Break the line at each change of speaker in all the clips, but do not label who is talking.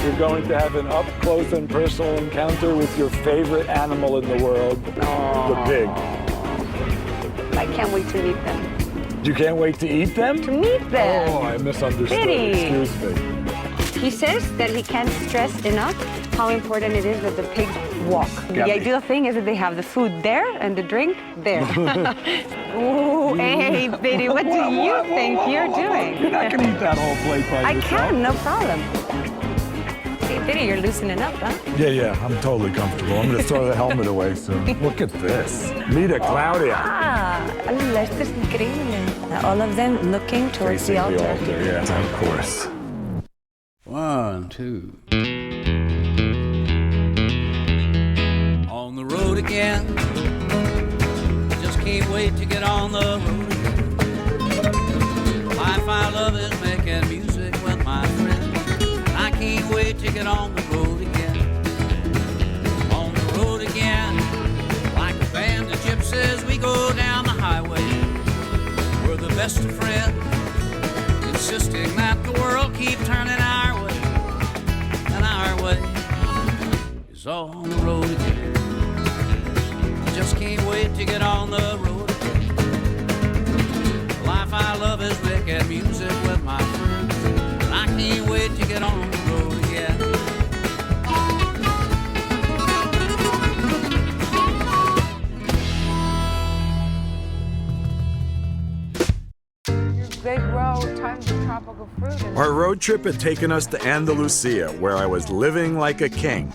You're going to have an up-close and personal encounter with your favorite animal in the world, the pig.
I can't wait to meet them.
You can't wait to eat them?
To meet them.
Oh, I misunderstood.
Biddy.
Excuse me.
He says that he can't stress enough how important it is that the pigs walk. The ideal thing is that they have the food there and the drink there. Ooh, hey, Biddy, what do you think you're doing?
You're not going to eat that whole plate by yourself.
I can, no problem. Hey, Biddy, you're loosening up, huh?
Yeah, I'm totally comfortable. I'm going to throw the helmet away soon. Look at this. Mira, Claudia.
Ah, esto es increíble. All of them looking towards the altar.
Yeah, of course.
1, 2. On the road again. Just can't wait to get on the road again. Life I love is making music with my friends. I can't wait to get on the road again. On the road again. Like a band of gypsies, we go down the highway. We're the best of friends, insisting that the world keep turning our way. And our way is on the road again. I just can't wait to get on the road again. The life I love is making music with my friends. And I can't wait to get on the road again.
Big road, tons of tropical fruit.
Our road trip had taken us to Andalusia, where I was living like a king.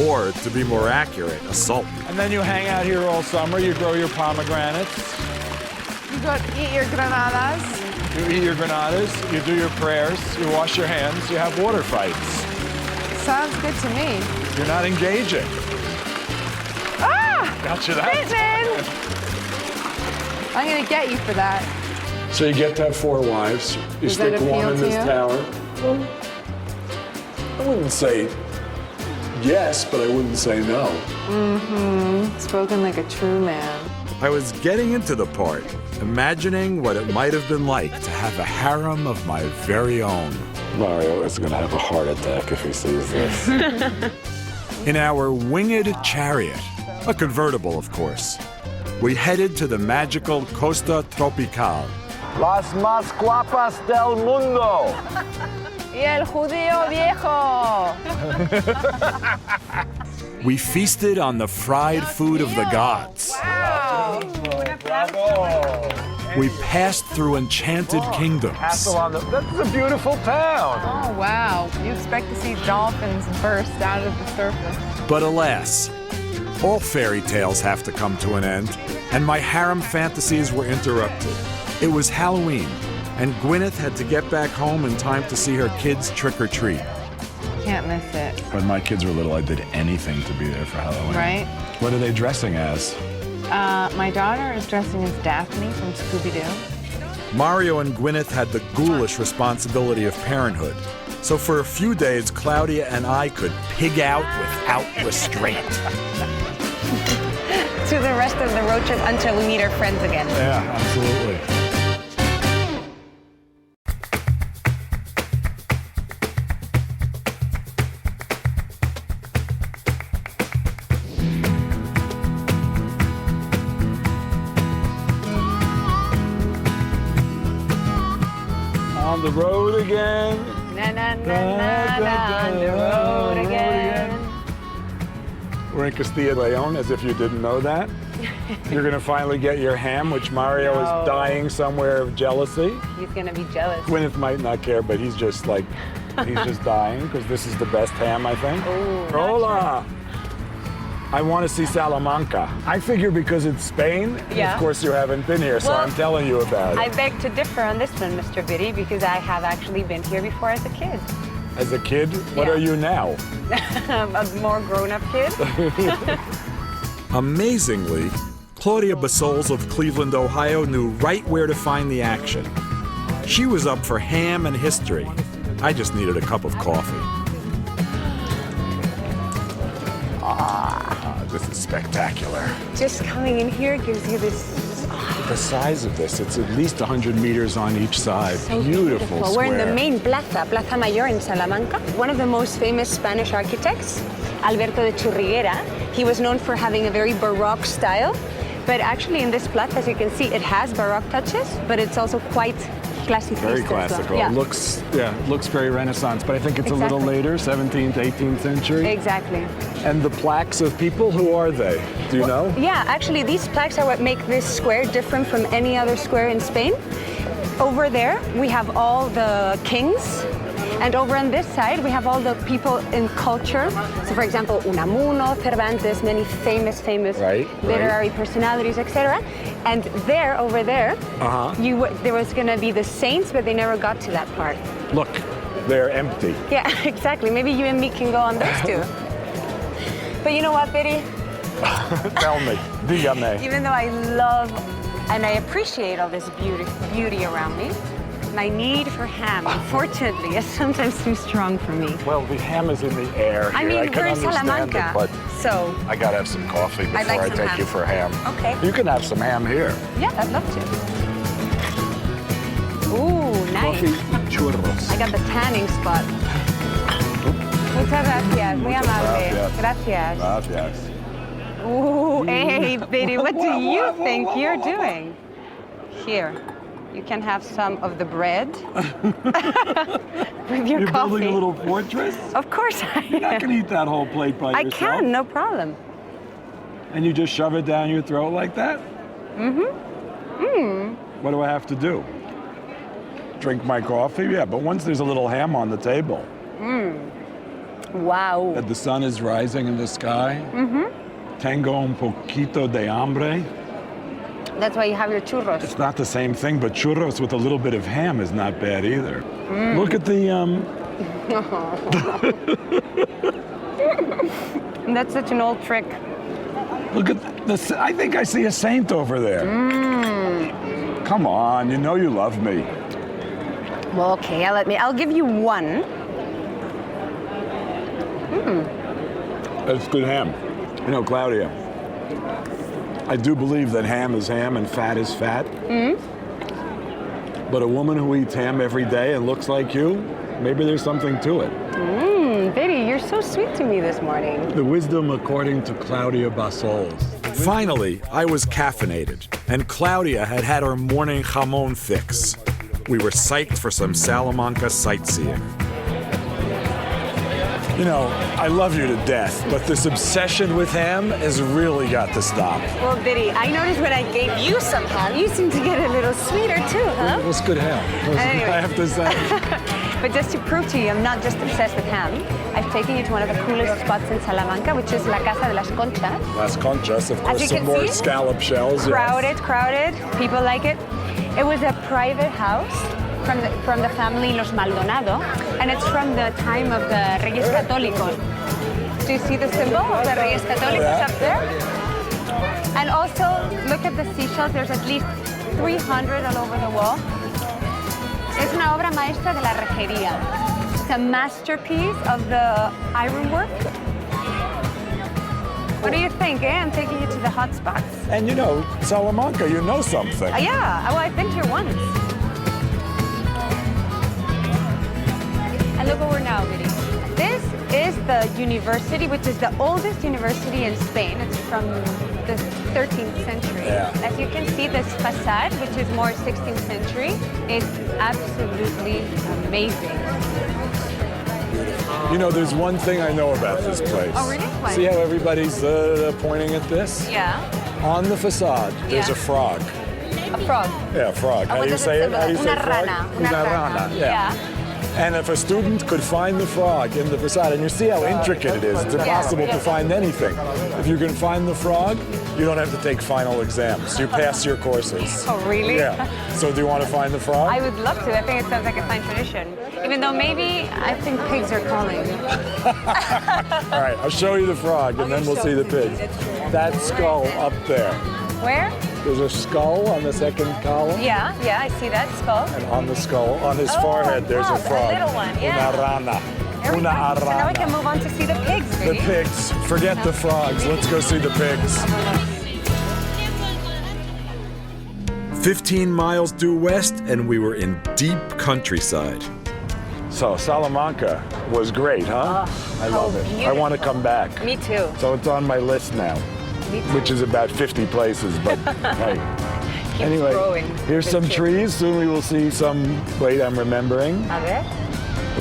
Or, to be more accurate, a sultan.
And then you hang out here all summer. You grow your pomegranates.
You go eat your granadas.
You eat your granadas. You do your prayers. You wash your hands. You have water fights.
Sounds good to me.
You're not engaging.
Ah!
Got you that?
Pigeon! I'm gonna get you for that.
So you get to have 4 wives. You
Does that
stick one
appeal
in
to
this
you?
tower. Well, I wouldn't say yes, but I wouldn't say no.
Mm-hmm. Spoken like a true man.
I was getting into the part, imagining what it might have been like to have a harem of my very own.
Mario is going to have a heart attack if he sees this.
In our winged chariot, a convertible, of course, we headed to the magical Costa Tropical.
Las más guapas del mundo.
Y el judío viejo.
We feasted on the fried food of the gods.
Wow.
Bravo.
We passed through enchanted kingdoms.
Castle on the... That's a beautiful town.
Oh, wow. You expect to see dolphins burst out of the surface.
But alas, all fairy tales have to come to an end, and my harem fantasies were interrupted. It was Halloween, and Gwyneth had to get back home in time to see her kids trick-or-treat.
Can't miss it.
When my kids were little, I did anything to be there for Halloween.
Right?
What are they dressing as?
My daughter is dressing as Daphne from Scooby-Doo.
Mario and Gwyneth had the ghoulish responsibility of parenthood, so for a few days, Claudia and I could pig out without restraint.
To the rest of the road trip until we meet our friends again.
Yeah, absolutely. On the road again.
Na na na na na, on the road again.
We're in Castilla y León, as if you didn't know that. You're gonna finally get your ham, which Mario
No.
is dying somewhere of jealousy.
He's gonna be jealous.
Gwyneth might not care, but he's just like, he's just dying, because this is the best ham, I think.
Ooh,
Hola! I want to see Salamanca. I figure because it's Spain,
Yeah.
of course you haven't been here, so
Well,
I'm telling you about
I
it.
beg to differ on this one, Mr. Biddy, because I have actually been here before as a kid.
As a kid, what
Yeah.
are you now?
A more grown-up kid.
Amazingly, Claudia Basols of Cleveland, Ohio knew right where to find the action. She was up for ham and history. I just needed a cup of coffee.
This is spectacular.
Just coming in here gives you this
the size of this. It's at least 100 meters on each side.
So
Beautiful
We're
square.
in the main plaza, Plaza Mayor in Salamanca. One of the most famous Spanish architects, Alberto de Churriguera. He was known for having a very Baroque style. But actually in this plaza, as you can see, it has Baroque touches, but it's also quite classicista.
Very
as well.
classical.
Yeah.
It looks very Renaissance, but I think it's a little
Exactly.
later, 17th, 18th century.
Exactly.
And the plaques of people, who are they? Do you know?
Yeah, actually, these plaques are what make this square different from any other square in Spain. Over there, we have all the kings. And over on this side, we have all the people in culture. So, for example, Unamuno, Cervantes, many famous
Right,
literary personalities, etc. And there, over there, there was going to be the saints, but they never got to that part.
Look, they're empty.
Yeah, exactly. Maybe you and me can go on those two. But you know what, Betty?
Tell me, dígame.
Even though I love and I appreciate all this beauty around me, my need for ham, unfortunately, is sometimes too strong for me.
Well, the ham is in the air here.
I mean,
can
we're in
understand
Salamanca,
it, but
so
I gotta have some coffee
I'd
before
like
I
some
take
ham.
you for ham.
Okay.
You can have some ham here.
yeah, I'd love to. Ooh, nice.
Coffee churros.
I got the tanning spot. Muchas gracias, muy amable. Gracias.
Gracias.
Ooh, hey, Betty, what do you think you're doing? Here, you can have some of the bread with your
You're
coffee.
building a little fortress?
Of course I
You're not
am.
gonna eat that whole plate by
I
yourself.
can, no problem.
And you just shove it down your throat like that? What do I have to do? Drink my coffee? Yeah, but once there's a little ham on the table,
Wow.
that the sun is rising in the sky, tengo un poquito de hambre.
That's why you have your churros.
It's not the same thing, but churros with a little bit of ham is not bad either. Look at the,
That's such an old trick.
look at the, I think I see a saint over there. Come on, you know you love me.
Well, okay, I'll give you one.
That's good ham. You know, Claudia, I do believe that ham is ham and fat is fat. But a woman who eats ham every day and looks like you, maybe there's something to it.
Betty, you're so sweet to me this morning.
The wisdom according to Claudia Basols.
Finally, I was caffeinated, and Claudia had had her morning jamon fix. We were psyched for some Salamanca sightseeing.
You know, I love you to death, but this obsession with ham has really got to stop.
Well, Betty, I noticed when I gave you some ham, you seem to get a little sweeter too, huh?
It was good ham.
Anyway.
I have to say.
But just to prove to you I'm not just obsessed with ham, I've taken you to one of the coolest spots in Salamanca, which is La Casa de las Conchas.
Las Conchas, of course,
you
some
can
more
see,
scallop shells.
Crowded, people like it. It was a private house from the family Los Maldonado, and it's from the time of the Reyes Católicos. Do you see the symbol of the Reyes Católicos up there? And also, look at the seashells. There's at least 300 all over the wall. Es una obra maestra de la rejería. It's a masterpiece of the ironwork. What do you think, eh? I'm taking you to the hot spots.
And you know, Salamanca, you know something.
Yeah, well, I've been here once. And look where we're now, Betty. This is the university, which is the oldest university in Spain. It's from the 13th century.
Yeah.
As you can see, this facade, which is more 16th century, is absolutely amazing.
You know, there's one thing I know about this place.
Oh, really? What?
See how everybody's pointing at this?
Yeah.
On the facade, there's
Yeah.
a frog.
A frog.
Yeah, a frog. How
what
do you
does
say it?
symbolize?
How do you say
Una
frog?
rana.
Una rana.
Yeah.
And if a student could find the frog in the facade, and you see how intricate it is, it's impossible to find anything. If you can find the frog, you don't have to take final exams. You pass your courses.
Oh, really?
Yeah. So do you want to find the frog?
I would love to. I think it sounds like a fine tradition. Even though maybe I think pigs are calling.
All right, I'll show you the frog, and then we'll see the pigs. That skull up there.
Where?
There's a skull on the second column.
Yeah, I see that skull.
And on the skull, on his
Oh,
forehead, there's a
a
frog.
little one, yeah.
Una rana.
There we
Una
go. So now we can
arana.
move on to see the pigs,
The
Betty.
pigs. Forget the frogs. Let's go see the pigs.
15 miles due west, and we were in deep countryside.
So Salamanca was great, huh? I love it. I want to come back.
Me too.
So it's on my list now,
Me too.
which is about 50 places, but hey.
Keeps
Anyway,
growing.
here's some
This kid.
trees. Soon we will see some, wait, I'm remembering.
A ver.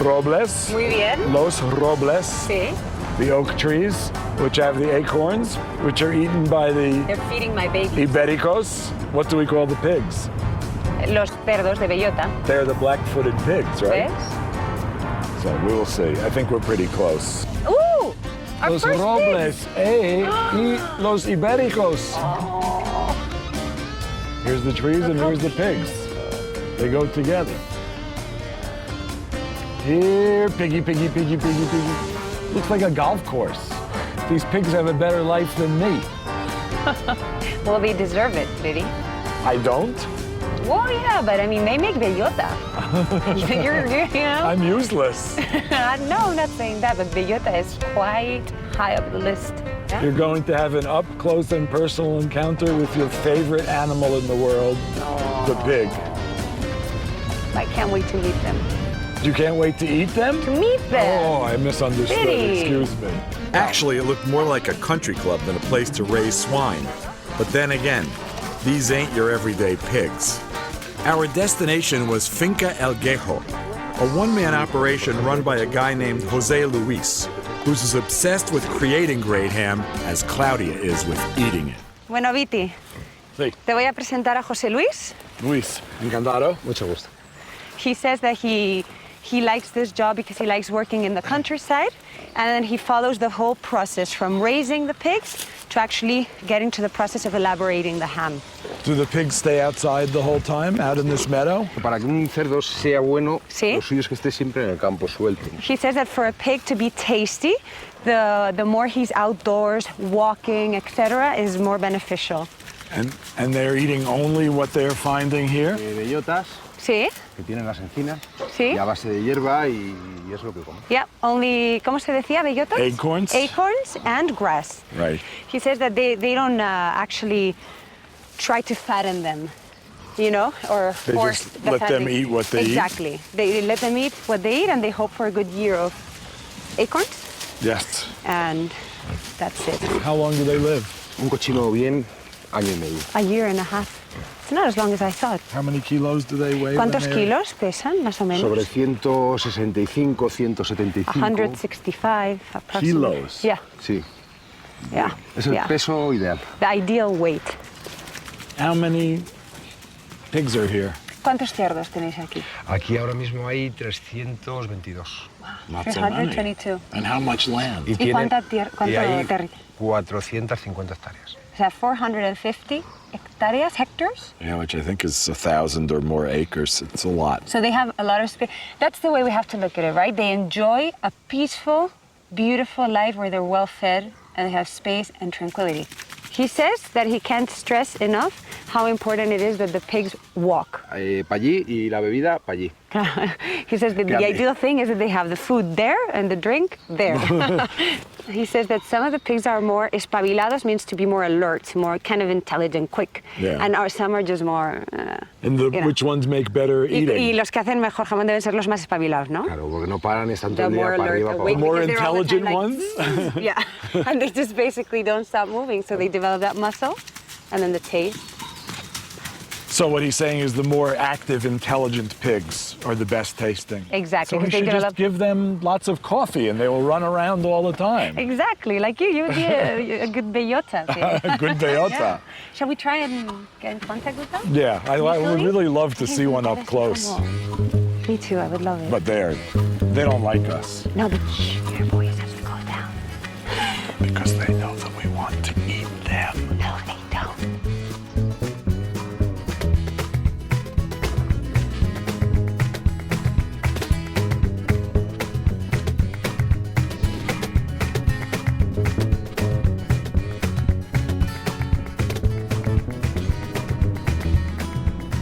Robles.
Muy bien.
Los Robles.
Sí.
The oak trees, which have the acorns, which are eaten by the
They're feeding my baby.
Ibericos. What do we call the pigs?
Los cerdos de bellota.
They're the black-footed pigs, right?
¿Ves?
So we will see. I think we're pretty close.
Ooh! Our
Los
first
Robles, y los Ibericos. Here's the trees and here's the pigs. They go together. Here, piggy, piggy, piggy, piggy, piggy. Looks like a golf course. These pigs have a better life than me.
Well, they deserve it, Diddy.
I don't.
Well, yeah, but I mean, they make bellota. you're, you know?
I'm useless.
No, I'm not saying that, but bellota is quite high up the list. Yeah?
You're going to have an up-close and personal encounter with your favorite animal in the world, the pig.
I can't wait to meet them.
You can't wait to eat them?
To meet them.
Oh, I misunderstood.
Pity.
Excuse me.
Actually, it looked more like a country club than a place to raise swine. But then again, these ain't your everyday pigs. Our destination was Finca El Guejo, a one-man operation run by a guy named Jose Luis, who's as obsessed with creating great ham as Claudia is with eating it.
Bueno, Viti,
Sí.
te voy a presentar a José Luis.
Luis, encantado. Mucho gusto.
He says that he likes this job because he likes working in the countryside, and then he follows the whole process from raising the pigs to actually getting to the process of elaborating the ham.
Do the pigs stay outside the whole time, out in this meadow?
Para que un cerdo sea bueno,
Sí.
lo suyo es que esté siempre en el campo suelto.
He says that for a pig to be tasty, the more he's outdoors, walking, etc., is more beneficial.
And they're eating only what they're finding here?
Bellotas
Sí,
que tienen las encinas
sí.
y a base de hierba y es lo que comen.
Yeah, only, ¿cómo se decía? Bellotas?
Acorns?
Acorns and grass.
Right.
He says that they don't actually try to fatten them, you know, or
They
force
just
the
let them
fattening.
eat what they eat?
Exactly. They let them eat what they eat, and they hope for a good year of acorns,
Yes.
and that's it.
How long do they live?
Un cochino bien, año y medio.
A year and a half. It's not as long as I thought.
How many kilos do they weigh?
¿Cuántos
when they're-
kilos pesan, más o menos?
Sobre 165, 175.
165, approximately.
Kilos?
Yeah,
Sí,
yeah,
es el
yeah.
peso ideal.
The ideal weight.
How many pigs are here?
¿Cuántos cerdos tenéis aquí?
Aquí ahora mismo hay 322.
Not
322.
And how much land?
Y,
¿Y cuánto
y hay
territorio?
450 hectáreas.
O sea, 450 hectares, hectares.
Yeah, which I think is 1,000 or more acres. It's a lot.
So they have a lot of space. That's the way we have to look at it, right? They enjoy a peaceful, beautiful life where they're well fed and they have space and tranquility. He says that he can't stress enough how important it is that the pigs walk.
Para allí y la bebida para allí.
He says that the
Yummy.
ideal thing is that they have the food there and the drink there. He says that some of the pigs are more espabilados, means to be more alert, more kind of intelligent, quick.
Yeah.
And some are just more...
And the,
you know.
which ones make better
Y
eating?
los que hacen mejor jamón deben ser los más espabilados, ¿no?
Claro, porque no paran, están todo
The
el día
more
para
alert,
arriba, para
awake,
abajo.
More
because they're all the time
intelligent ones?
Yeah, and they just basically don't stop moving, so they develop that muscle, and then the taste.
So what he's saying is the more active, intelligent pigs are the best tasting.
Exactly,
So we
'cause they
should
develop-
just give them lots of coffee and they will run around all the time.
Exactly, like you would be a good bellota. Baby.
Good bellota.
Yeah. Shall we try and get in contact with them?
Yeah, I would
Usually?
really love to see one up close.
Me too, I would love it.
But they don't like us
No, but shh, your voice has to go down.
because they know that we want to eat them.
No, they don't.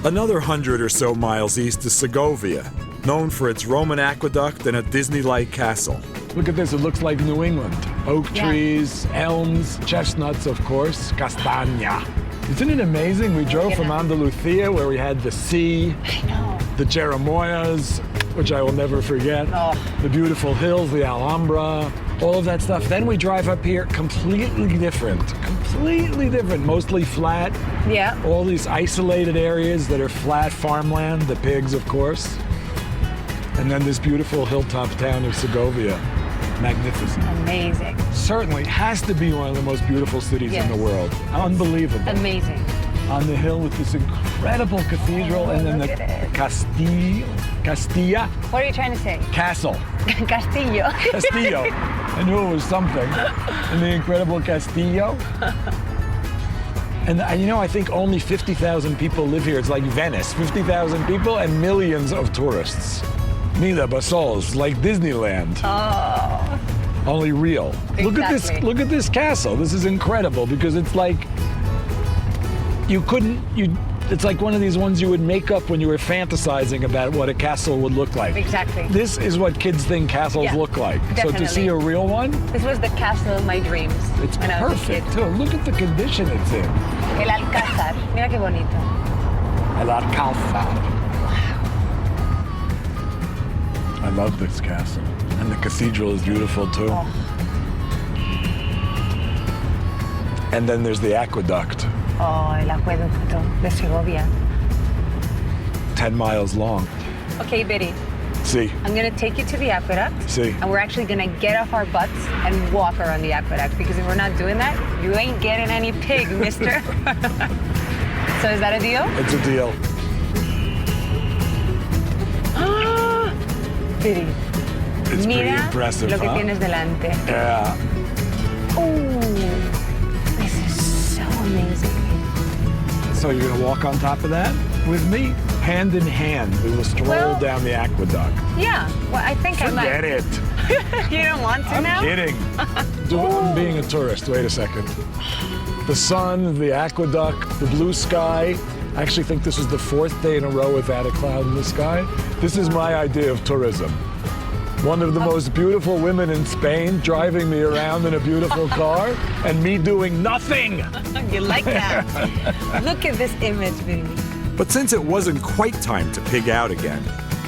Another 100 or so miles east is Segovia, known for its Roman aqueduct and a Disney-like castle.
Look at this, it looks like New England. Oak
Yeah.
trees, elms, chestnuts, of course, castaña. Isn't it amazing? We drove from
at
Andalusia, where we had the sea,
I know.
the Jeremiahs, which I will never forget, the beautiful hills, the Alhambra, all of that stuff. Then we drive up here, completely different, mostly flat.
Yeah.
All these isolated areas that are flat farmland, the pigs, of course. And then this beautiful hilltop town of Segovia. Magnificent.
Amazing.
Certainly has to be one of the most beautiful cities in
Yes.
the world. Unbelievable.
Amazing.
On the hill with this incredible cathedral and then
look
the
at it.
Castilla
What are you trying to say?
Castle.
Castillo.
Castillo. I knew it was something. And the incredible Castillo. And you know, I think only 50,000 people live here. It's like Venice, 50,000 people and millions of tourists. Mila Basols, like Disneyland.
Oh.
Only real.
Exactly.
Look at this castle. This is incredible because it's like it's like one of these ones you would make up when you were fantasizing about what a castle would look like.
Exactly.
This is what kids think castles
Yeah,
look like. So
definitely.
to see a real one,
This was the castle of my dreams.
it's
when I was a kid.
perfect too. Look at the condition it's in.
El Alcázar. Mira qué bonito.
El Alcázar. I love this castle. And the cathedral is beautiful too.
Oh.
And then there's the aqueduct,
Oh, el acueducto de Segovia.
10 miles long.
Okay, Betty,
See,
I'm gonna take you to the aqueduct.
See.
And we're actually gonna get off our butts and walk around the aqueduct because if we're not doing that, you ain't getting any pig, mister. So is that a deal?
it's a deal.
Betty,
It's pretty
mira
impressive,
lo que
huh?
tienes delante.
Yeah.
Ooh, this is so amazing.
So you're gonna walk on top of that with me? Hand in hand, we will stroll
Well-
down the aqueduct.
Yeah, well, I think I might.
Forget it.
You don't want to
I'm
now?
kidding. I'm being a tourist. Wait a second. The sun, the aqueduct, the blue sky. I actually think this is the 4th day in a row without a cloud in the sky. This is my idea of tourism. One of the most beautiful women in Spain driving me around in a beautiful car and me doing nothing.
You like that? Look at this image, Vinny.
But since it wasn't quite time to pig out again,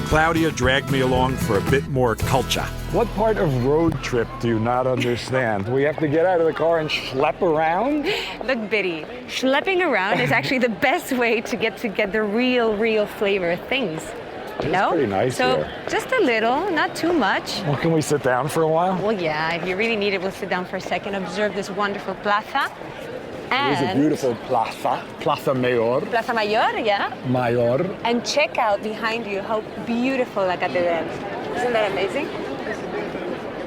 Claudia dragged me along for a bit more culture.
What part of road trip do you not understand? We have to get out of the car and schlep around?
Look, Biddy, schlepping around is actually the best way to get the real flavor of things. No?
pretty nice
So
here.
just a little, not too much.
Well, can we sit down for a while?
Well, yeah, if you really need it, we'll sit down for a second, observe this wonderful plaza.
It is a
And
beautiful plaza, Plaza Mayor.
Plaza Mayor, yeah.
Mayor.
And check out behind you how beautiful La Catedral. Isn't that amazing?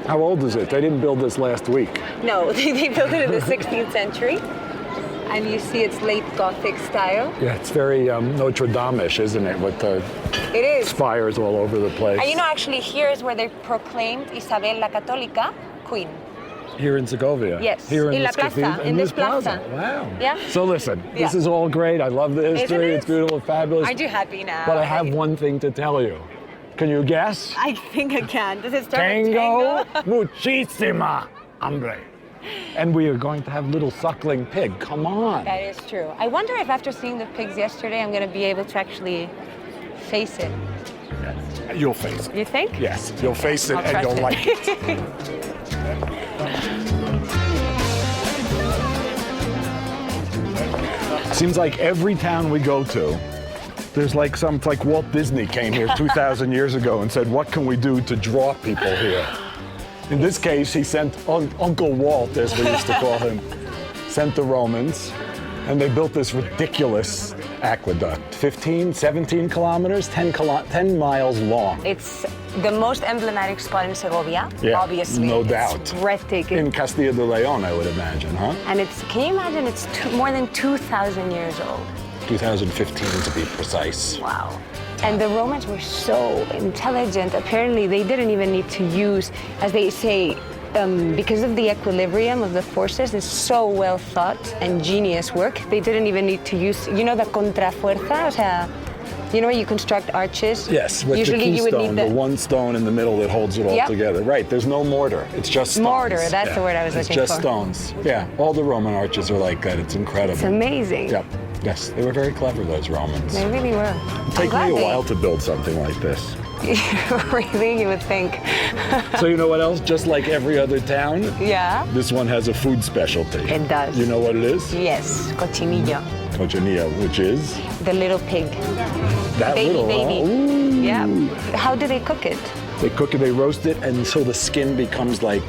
How old is it? They didn't build this last week.
No, they built it in the 16th century. And you see its late Gothic style.
Yeah, it's very Notre Dame-ish, isn't it? With the
It is.
spires all over the place.
And you know, actually, here is where they proclaimed Isabel la Católica queen.
Here in Segovia?
Yes,
Here
in La
this
Plaza,
cathedral-
in this plaza.
Wow.
Yeah.
So listen, this
Yeah.
is all great. I love the history.
it?
It's beautiful, fabulous.
Aren't you happy now?
But I have one thing to tell you. Can you guess?
I think I can. Does it start
Tango
with tango?
muchísima hambre. And we are going to have little suckling pig. Come on.
That is true. I wonder if after seeing the pigs yesterday, I'm going to be able to actually face it.
You'll face it.
You think?
Yes, you'll face it
I'll
and
trust
you'll
it.
like it. Seems like every town we go to, there's like it's like Walt Disney came here 2,000 years ago and said, what can we do to draw people here? In this case, he sent Uncle Walt, as we used to call him, sent the Romans, and they built this ridiculous aqueduct, 15, 17 kilometers, 10 miles long.
It's the most emblematic spot in Segovia,
Yeah,
obviously.
no
It's
doubt.
breathtaking.
In Castilla de Leon, I would imagine, huh?
And can you imagine it's more than 2,000 years old?
2015 to be precise.
Wow. And the Romans were so intelligent. Apparently, they didn't even need to use, as they say, because of the equilibrium of the forces, it's so well thought and genius work. They didn't even need to use, the contrafuerza, o sea, You know, you construct arches.
Yes, with
Usually
the
you would
keystone,
need
the one stone in the middle that holds it all
Yep.
together. Right, there's no mortar. It's just stones.
Mortar, that's the word I was
it's
looking
just
for.
stones. Yeah, all the Roman arches are like that. It's incredible.
It's amazing.
Yep. Yes, they were very clever, those Romans.
They really were.
It'd take me a while to build something like this.
Really, you would think.
So you know what else? Just like every other town,
Yeah.
this one has a food specialty.
It does.
You know what it is?
Yes, cochinillo,
Cochinilla, which is
the little pig.
that
Baby,
little,
baby.
huh? Ooh.
Yeah. How do they cook it?
They cook it, they roast it, and so the skin becomes like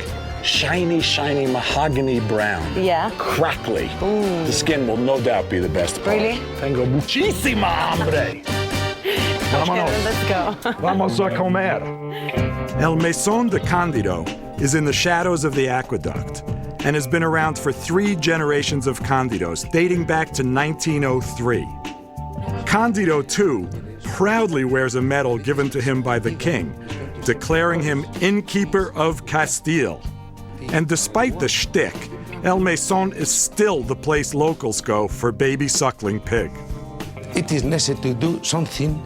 shiny, shiny mahogany brown.
Yeah.
Crackly. The skin will no doubt be the best part.
Really?
Tengo muchísima hambre. Vámonos.
Let's go.
Vamos a comer.
El Mesón de Cándido is in the shadows of the aqueduct and has been around for 3 generations of Cándidos, dating back to 1903. Cándido, too, proudly wears a medal given to him by the king, declaring him innkeeper of Castile. And despite the shtick, El Mesón is still the place locals go for baby suckling pig.
It is necessary to do something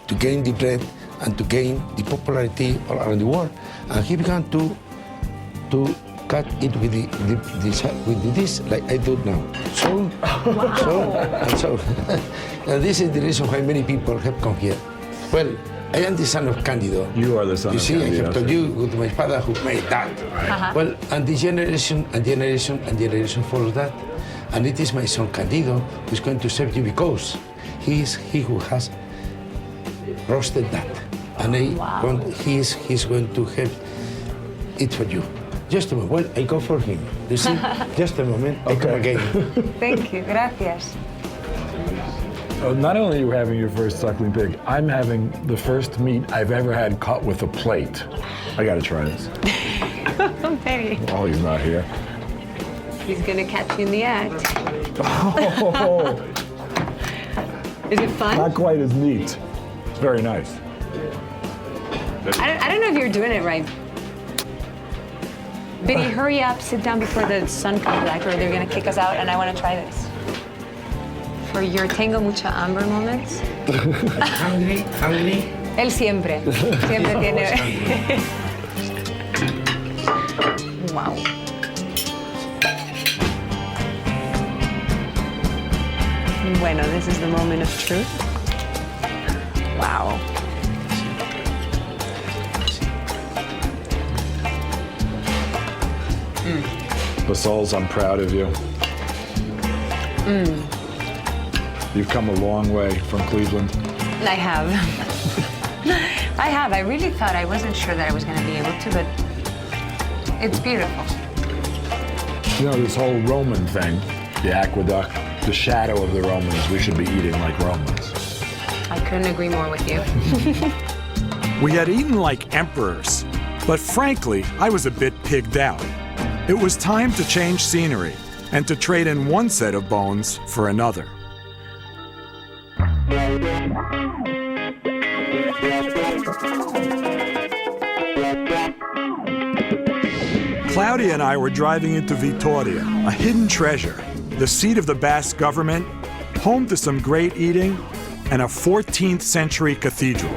to gain the bread and to gain the popularity all around the world. And he began to cut it with this, like I do now. So, and so. And this is the reason why many people have come here. Well, I am the son of Cándido.
You are the son
You
of
see, I
Cándido,
have told you with my father who made that. Well, and the generation and generation and generation follows that. And it is my son Cándido who is going to serve you because he is he who has roasted that. And he's going to have it for you. Just a moment. Well, I go for him. You see? Just a moment. I come again.
Thank you. Gracias.
Not only are you having your first suckling pig, I'm having the first meat I've ever had cut with a plate. I gotta try this.
Very.
Oh, he's not here.
He's gonna catch you in the act.
Oh,
Is it fun?
not quite as neat. It's very nice.
I don't know if you're doing it right. Biddy, hurry up, sit down before the sun comes back or they're gonna kick us out and I wanna try this. For your tengo mucha hambre moments.
Hungry.
Él siempre tiene. Wow. Bueno, this is the moment of truth. Wow.
Basols, I'm proud of you. You've come a long way from Cleveland.
I have. I have. I really thought I wasn't sure that I was going to be able to, but it's beautiful.
You know, this whole Roman thing, the aqueduct, the shadow of the Romans, we should be eating like Romans.
I couldn't agree more with you.
We had eaten like emperors, but frankly, I was a bit pigged out. It was time to change scenery and to trade in one set of bones for another. Claudia and I were driving into Vitoria, a hidden treasure, the seat of the Basque government, home to some great eating, and a 14th century cathedral.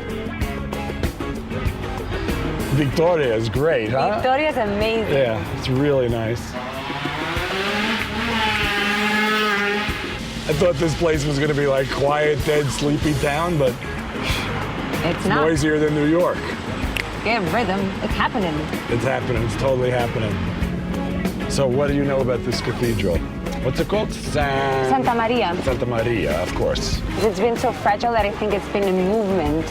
Victoria is great, huh?
Victoria's amazing.
Yeah, it's really nice. I thought this place was going to be like quiet, dead, sleepy town, but
It's not.
noisier than New York.
Yeah, rhythm. It's happening.
It's happening. It's totally happening. So what do you know about this cathedral? What's it called?
Santa Maria.
Santa Maria, of course.
It's been so fragile that I think it's been in movement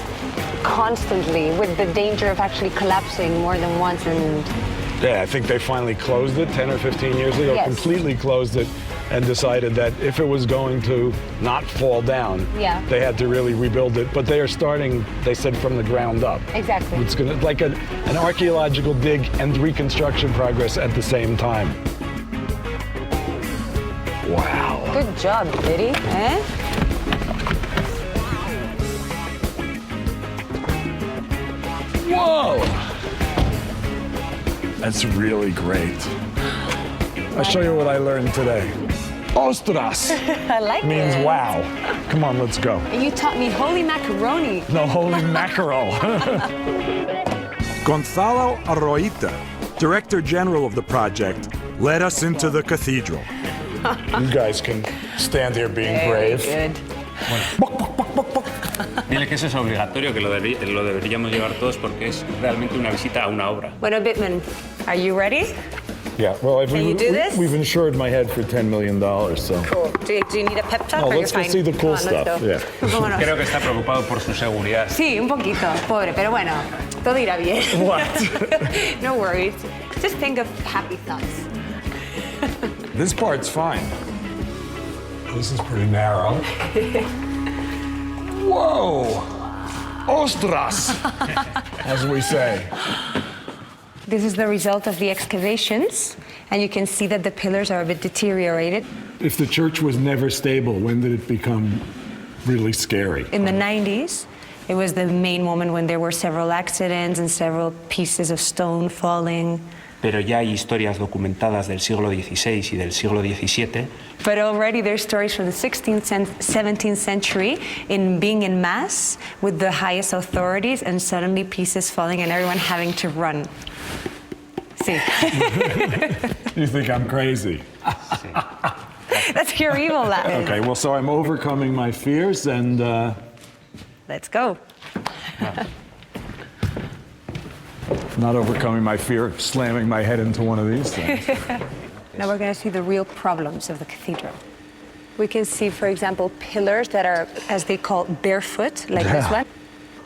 constantly with the danger of actually collapsing more than once. And
Yeah, I think they finally closed it 10 or 15 years ago,
Yes.
completely closed it and decided that if it was going to not fall down,
Yeah.
they had to really rebuild it. But they are starting, they said, from the ground up.
exactly.
It's gonna like an archaeological dig and reconstruction progress at the same time. Wow.
Good job, Biddy. Eh?
Whoa! That's really great. I'll show you what I learned today. Ostras
I like
means
it.
wow. Come on, let's go.
And you taught me holy macaroni.
No, holy mackerel.
Gonzalo Arroita, Director General of the project, led us into the cathedral.
You guys can stand here being brave.
Good.
Dile que eso es obligatorio, que lo deberíamos llevar todos porque es realmente una visita a una obra.
Bueno, Bitman, are you ready?
Yeah, well,
Can you do this?
we've insured my head for $10 million, so.
Cool. Do you need a pep talk
No,
or you're
let's go
fine?
see the cool
Come on, let's
stuff,
go.
yeah.
Vámonos.
Creo que está preocupado por su seguridad.
Sí, un poquito, pobre, pero bueno, todo irá bien.
What?
No worries. Just think of happy thoughts.
This part's fine. This is pretty narrow. Whoa! Ostras, as we say.
This is the result of the excavations, and you can see that the pillars are a bit deteriorated.
If the church was never stable, when did it become really scary?
In the 90s, it was the main moment when there were several accidents and several pieces of stone falling.
Pero ya hay historias documentadas del siglo XVI y del siglo XVII
But already there's stories from the 16th and 17th century in being in mass with the highest authorities and suddenly pieces falling and everyone having to run. See,
You think I'm crazy?
that's your evil laugh.
Okay, well, so I'm overcoming my fears and
Let's go.
not overcoming my fear of slamming my head into one of these things.
Now we're going to see the real problems of the cathedral. We can see, for example, pillars that are, as they call, barefoot, like this one.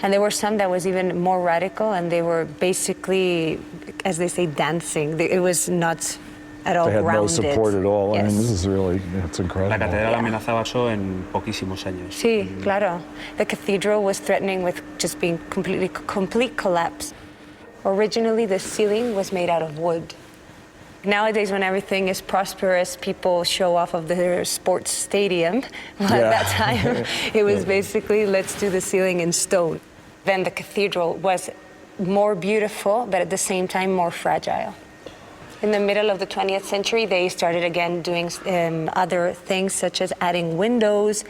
And there were some that was even more radical, and they were basically, as they say, dancing. It was not at all
They had
grounded.
no support at all. I mean,
Yes.
this is really, it's
La
incredible.
catedral amenazaba eso en poquísimos años.
Sí, claro. The cathedral was threatening with just being complete collapse. Originally, the ceiling was made out of wood. Nowadays, when everything is prosperous, people show off of their sports stadium. Well,
Yeah.
at that time, it was basically, let's do the ceiling in stone. Then the cathedral was more beautiful, but at the same time, more fragile. In the middle of the 20th century, they started again doing other things, such as adding windows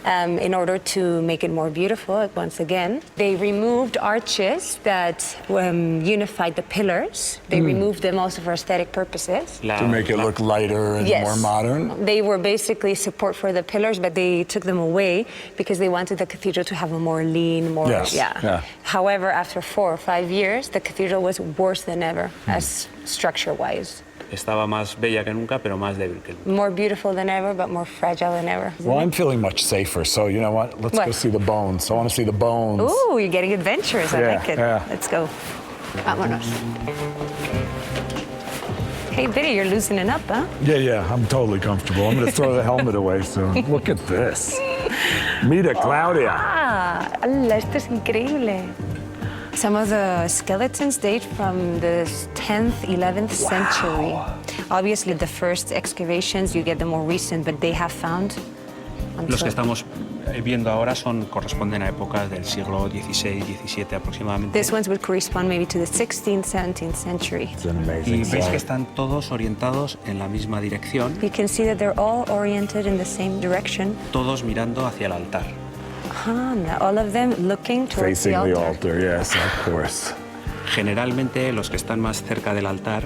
in order to make it more beautiful once again. They removed arches that unified the pillars. They removed them also for aesthetic purposes.
To make it look lighter and more modern.
They were basically support for the pillars, but they took them away because they wanted the cathedral to have a more lean, more,
Yes, yeah.
However, after 4 or 5 years, the cathedral was worse than ever as structure-wise.
Estaba más bella que nunca, pero más débil que nunca.
More beautiful than ever, but more fragile than ever.
Well, I'm feeling much safer, so you know what? Let's go
What?
see the bones. I want to see the bones.
Ooh, you're getting adventurous. I
Yeah,
like it.
yeah.
Let's go. Vámonos. Hey, Biddy, you're loosening up, huh?
Yeah, I'm totally comfortable. I'm going to throw the helmet away soon. Look at this. Mira, Claudia.
Ah, ala, esto es increíble. Some of the skeletons date from the 10th, 11th century. Obviously, the first excavations, you get the more recent, but they have found.
Los que estamos viendo ahora corresponden a épocas del siglo XVI, XVII aproximadamente.
These ones would correspond maybe to the 16th, 17th century.
It's an
Y
amazing
veis que
sight.
están todos orientados en la misma dirección,
You can see that they're all oriented in the same direction.
todos mirando hacia el altar.
All of them looking towards
Facing
the
the
altar.
altar, yes, of course.
Generalmente los que están más cerca del altar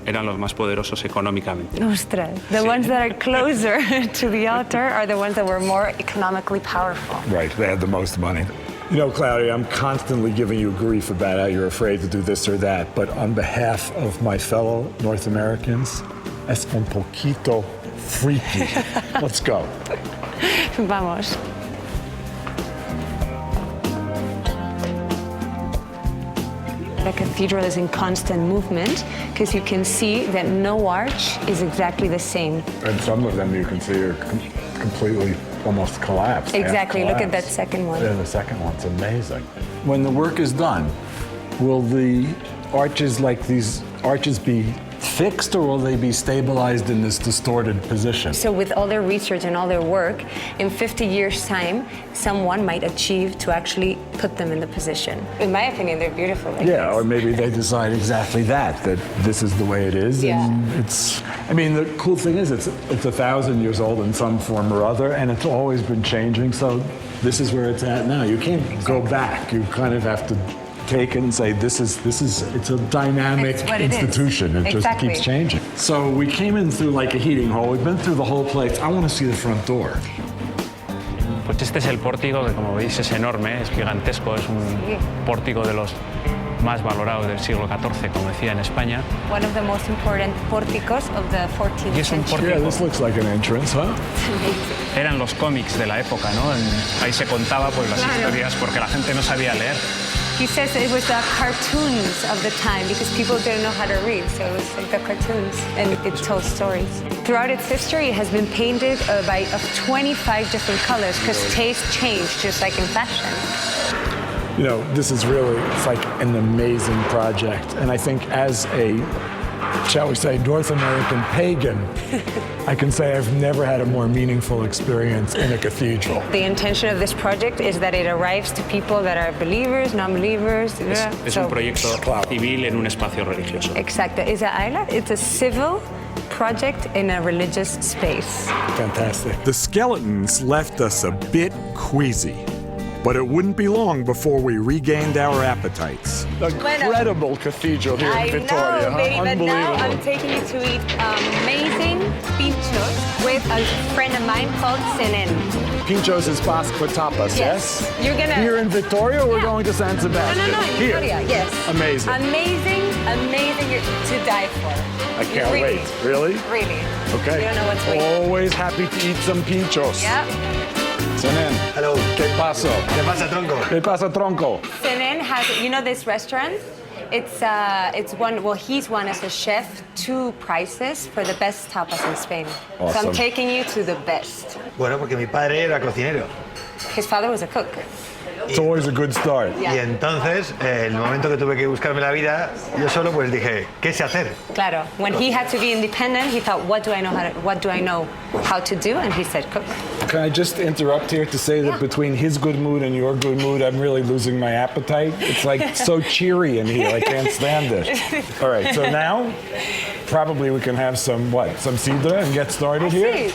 eran los más poderosos económicamente.
Ostras. The ones that are closer to the altar are the ones that were more economically powerful.
Right, they had the most money. You know, Claudia, I'm constantly giving you grief about how you're afraid to do this or that, but on behalf of my fellow North Americans, es un poquito freaky. Let's go.
Vamos. The cathedral is in constant movement because you can see that no arch is exactly the same.
And some of them you can see are completely almost collapsed. half
Exactly. Look at that
collapsed.
second one.
Yeah, the second one's amazing. When the work is done, will the arches, like these arches, be fixed, or will they be stabilized in this distorted position?
So with all their research and all their work, in 50 years' time, someone might achieve to actually put them in the position. In my opinion, they're beautiful. Like
Yeah,
this.
or maybe they decide exactly that this is the way it is.
Yeah.
And I mean, the cool thing is it's 1,000 years old in some form or other, and it's always been changing, so this is where it's at now. You can't go back. You kind of have to take it and say, it's a dynamic
It's what it is.
institution. It just
Exactly.
keeps changing. So we came in through like a heating hole. We've been through the whole place. I want to see the front door.
Pues este es el pórtico que, como veis, es enorme, es gigantesco, es un pórtico de los más valorados del siglo XIV, como decía, en España.
One of the most important pórticos of the 14th
Y es un
century.
Yeah,
pórtico.
this looks like an entrance, huh?
Eran los cómics de la época, ¿no? Ahí se contaba pues las
Claro.
historias porque la gente no sabía leer.
He says it was the cartoons of the time because people didn't know how to read, so it was like the cartoons, and it told stories. Throughout its history, it has been painted of 25 different colors because taste changed, just like in fashion.
You know, this is really, it's like an amazing project. And I think as a, shall we say, North American pagan, I can say I've never had a more meaningful experience in a cathedral.
The intention of this project is that it arrives to people that are believers, non-believers.
Es un proyecto civil en un espacio religioso.
Exacto. It's a civil project in a religious space.
Fantastic.
The skeletons left us a bit queasy, but it wouldn't be long before we regained our appetites.
Incredible cathedral here
I
in Victoria.
know, baby,
huh?
but now
Unbelievable.
I'm taking you to eat amazing pinchos with a friend of mine called Senen.
Pinchos is Basque for tapas, yes?
You're gonna...
Here in Victoria, or we're
Yeah.
going to San
No,
Sebastian?
no, no, in
Here.
Victoria, yes.
Amazing.
Amazing, you're to die for.
I can't
Really.
wait. Really?
Really.
Okay.
You don't know what's waiting.
Always happy to eat some pinchos.
Yep.
Senen.
Hello.
¿Qué pasó?
¿Qué pasa, tronco?
¿Qué pasa, tronco?
Senen has, you know this restaurant? It's won, well, he's won as a chef 2 prizes for the best tapas in Spain. So
Awesome.
I'm taking you to the best.
Bueno, porque mi padre era cocinero.
His father was a cook.
It's always a good start.
Yeah.
Y entonces, el momento que tuve que buscarme la vida, yo solo pues dije, ¿qué sé hacer?
Claro. When he had to be independent, he thought, what do I know how to do? And he said, cook.
Can I just interrupt here to say that
Yeah.
between his good mood and your good mood, I'm really losing my appetite. It's like so cheery in here. I can't stand it. All right, so now probably we can have some sidra and get started here.
Sí.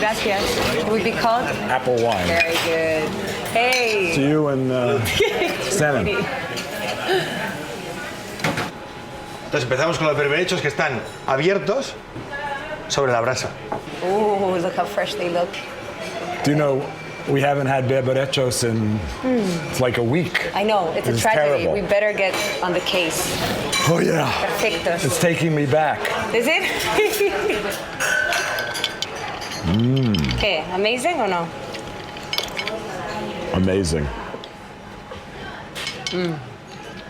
Gracias. It would be called?
Apple wine.
Very good. Hey.
To you and Senen.
Entonces empezamos con los berberechos que están abiertos sobre la brasa.
Oh, look how fresh they look.
Do you know we haven't had berberechos in it's like a week.
I know, it's a
This is
tragedy.
terrible.
We better get on the case.
Oh yeah.
Perfectos.
It's taking me back.
Is it? ¿Qué? Amazing or no?
Amazing.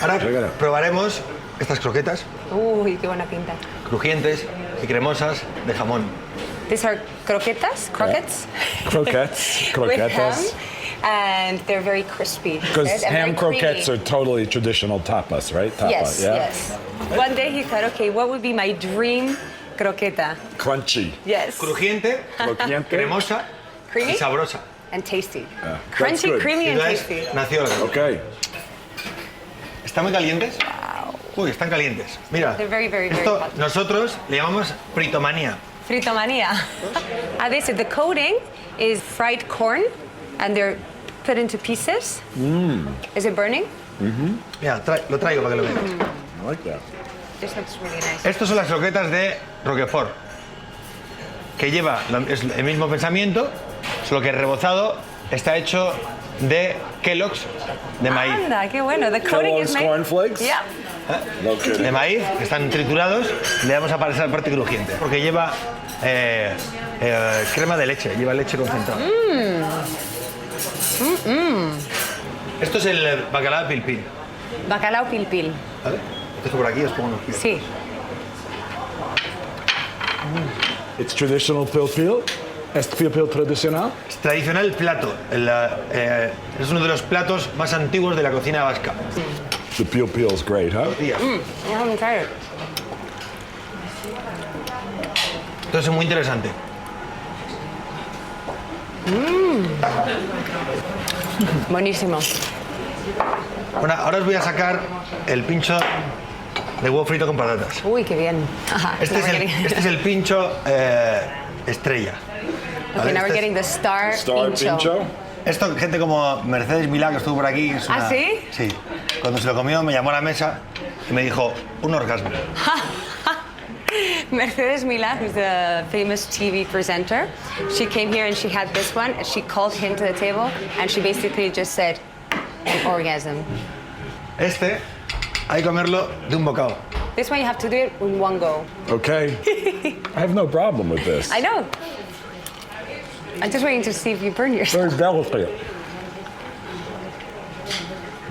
Ahora probaremos estas croquetas
Uy, qué buena pinta.
crujientes y cremosas de jamón.
These are croquetas, croquettes.
Croquettes.
With ham,
Croquetas.
and they're very crispy.
Because
and
ham
very
croquettes
creamy.
are totally traditional tapas, right? Tapa,
Yes,
yeah?
yes. One day he thought, okay, what would be my dream croqueta?
Crunchy.
Yes.
Crujiente,
Crujiente.
cremosa
Creamy?
y sabrosa.
And tasty.
Yeah, that's
Crunchy,
good.
creamy, and
Entonces
tasty.
nació la croqueta.
Okay.
¿Están muy calientes? Uy, están calientes. Mira,
They're very, very, very
esto
hot.
nosotros le llamamos fritomanía.
Fritomania. This is the coating is fried corn, and they're put into pieces. Is it burning?
Mira, lo traigo para que lo veas.
I like that.
This looks really nice.
Estos son las croquetas de Roquefort, que lleva es el mismo pensamiento, solo que rebozado está hecho de Kellogg's de maíz.
Anda, qué bueno. The coating
Kellogg's
is made.
cornflakes?
Yeah.
No kidding.
De maíz, que están triturados, le damos a pasar parte crujiente, porque lleva crema de leche, lleva leche concentrada. Esto es el bacalao pilpil,
Bacalao pilpil.
¿vale? Esto por aquí, os pongo unos pies.
Sí.
It's traditional pil-pil? ¿Es piu piu tradicional?
Es tradicional plato. Es uno de los platos más antiguos de la cocina vasca.
The piu piu is great, huh?
Días.
I haven't tried it.
Entonces es muy interesante.
Buenísimo.
Bueno, ahora os voy a sacar el pincho de huevo frito con patatas.
Uy, qué bien. Ajá,
Este es el pincho estrella.
Okay, now we're
Este es-
getting the star pincho.
Esto, gente como Mercedes Milá, que estuvo por aquí. Es
¿Ah, sí?
Sí. Cuando se lo comió, me llamó a la mesa y me dijo, un orgasmo.
Mercedes Milá, who's a famous TV presenter, she came here and she had this one. She called him to the table and she basically just said, an orgasm.
Este, hay que comerlo de un bocado.
This one you have to do it in one go.
Okay. I have no problem with this.
I know. I'm just waiting to see if you burn yourself.
Very delicate.